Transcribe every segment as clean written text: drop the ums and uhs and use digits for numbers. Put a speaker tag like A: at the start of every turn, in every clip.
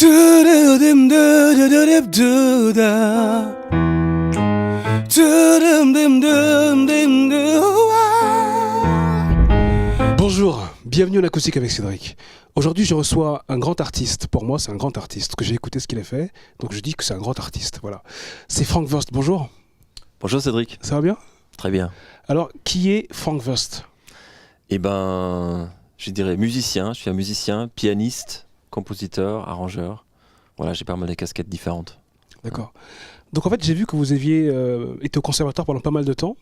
A: Bonjour, bienvenue en acoustique avec Cédric. Aujourd'hui, je reçois un grand artiste. Pour moi, c'est un grand artiste, que j'ai écouté ce qu'il a fait, donc je dis que c'est un grand artiste. Voilà. C'est Frank Wurst. Bonjour.
B: Bonjour Cédric.
A: Ça va bien ?
B: Très bien.
A: Alors, qui est Frank Wurst ?
B: Eh ben, je dirais musicien. Je suis un musicien, pianiste, compositeur, arrangeur. Voilà, j'ai pas mal de casquettes différentes.
A: D'accord. Donc en fait, j'ai vu que vous aviez été au conservatoire pendant pas mal de temps,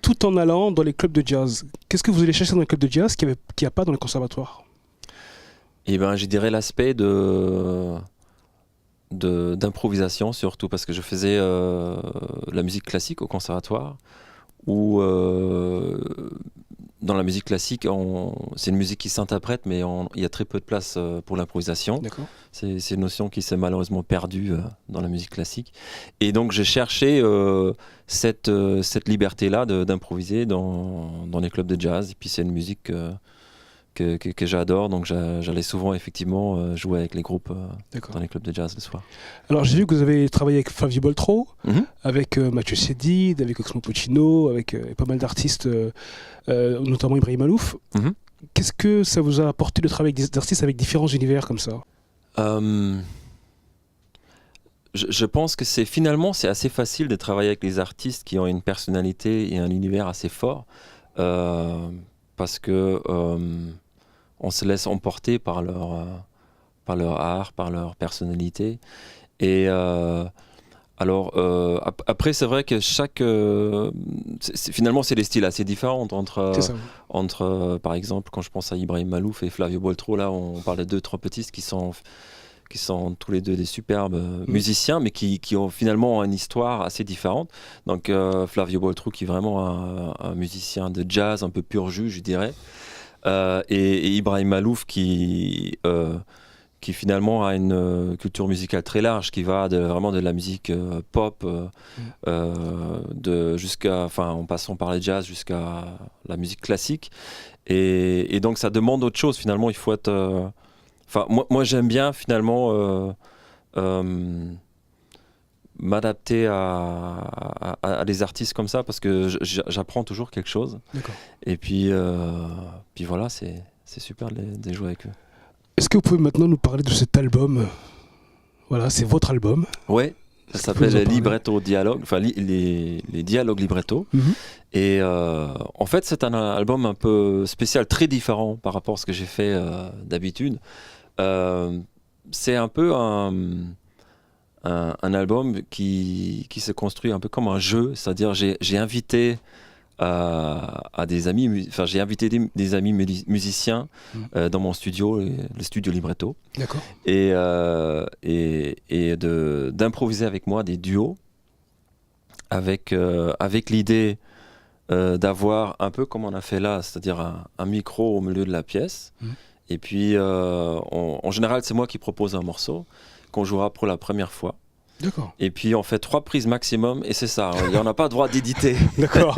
A: tout en allant dans les clubs de jazz. Qu'est-ce que vous allez chercher dans les clubs de jazz qu'il n'y a pas dans les conservatoires ?
B: Eh ben, je dirais l'aspect d'improvisation surtout, parce que je faisais la musique classique au conservatoire, où dans la musique classique, c'est une musique qui s'interprète, mais il y a très peu de place pour l'improvisation.
A: D'accord.
B: C'est une notion qui s'est malheureusement perdue dans la musique classique. Et donc j'ai cherché cette liberté-là d'improviser dans les clubs de jazz. Et puis c'est une musique que j'adore, donc j'allais souvent effectivement jouer avec les groupes dans les clubs de jazz le soir.
A: Alors j'ai vu que vous avez travaillé avec Flavio Boltro, avec Mathieu Chédid, avec Oxmo Puccino, avec pas mal d'artistes, notamment Ibrahim Malouf. Qu'est-ce que ça vous a apporté de travailler avec des artistes avec différents univers comme ça ?
B: Je pense que finalement c'est assez facile de travailler avec les artistes qui ont une personnalité et un univers assez fort, parce que on se laisse emporter par leur art, par leur personnalité. Et après, c'est vrai que finalement, c'est des styles assez différents entre par exemple, quand je pense à Ibrahim Malouf et Flavio Boltro, là, on parle de deux trompettistes qui sont tous les deux des superbes musiciens, mais qui ont finalement une histoire assez différente. Donc Flavio Boltro, qui est vraiment un musicien de jazz un peu pur jus, je dirais. Et Ibrahim Malouf qui finalement a une culture musicale très large, qui va vraiment de la musique pop en passant par le jazz jusqu'à la musique classique. Et donc ça demande autre chose finalement. Il faut être moi j'aime bien finalement m'adapter à des artistes comme ça, parce que j'apprends toujours quelque chose. D'accord. Et puis voilà, c'est super de jouer avec eux.
A: Est-ce que vous pouvez maintenant nous parler de cet album ? Voilà, c'est votre album.
B: Ouais, ça s'appelle Libretto Dialogue, enfin les dialogues libretto. Et en fait, c'est un album un peu spécial, très différent par rapport à ce que j'ai fait d'habitude. C'est un peu un album qui se construit un peu comme un jeu, c'est-à-dire j'ai invité à des amis, j'ai invité des amis musiciens dans mon studio, le studio Libretto. D'accord. Et d'improviser avec moi des duos avec l'idée d'avoir un peu comme on a fait là, c'est-à-dire un micro au milieu de la pièce. Et puis en général, c'est moi qui propose un morceau qu'on jouera pour la première fois. D'accord. Et puis on fait 3 prises maximum et c'est ça, on n'a pas le droit d'éditer. D'accord.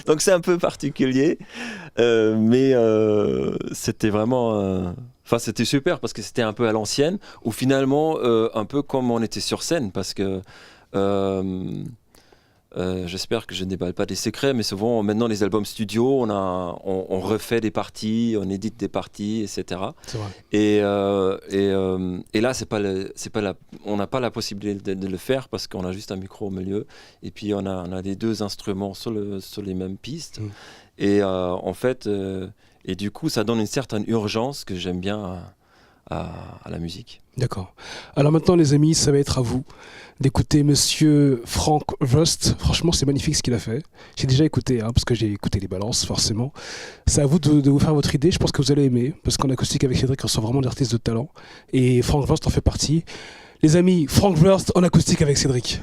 B: Donc c'est un peu particulier, mais c'était vraiment... c'était super parce que c'était un peu à l'ancienne, ou finalement un peu comme on était sur scène, parce que... j'espère que je ne déballe pas des secrets, mais souvent maintenant les albums studio, on refait des parties, on édite des parties, etc. C'est vrai. Et là on n'a pas la possibilité de le faire parce qu'on a juste un micro au milieu, et puis on a les 2 instruments sur les mêmes pistes. Et en fait, et du coup ça donne une certaine urgence que j'aime bien à la musique. D'accord.
A: Alors maintenant les amis, ça va être à vous d'écouter Monsieur Frank Wurst. Franchement, c'est magnifique ce qu'il a fait. J'ai déjà écouté, parce que j'ai écouté les balances, forcément. C'est à vous de vous faire votre idée. Je pense que vous allez aimer, parce qu'en acoustique avec Cédric, on sent vraiment des artistes de talent. Et Frank Wurst en fait partie. Les amis, Frank Wurst en acoustique avec Cédric.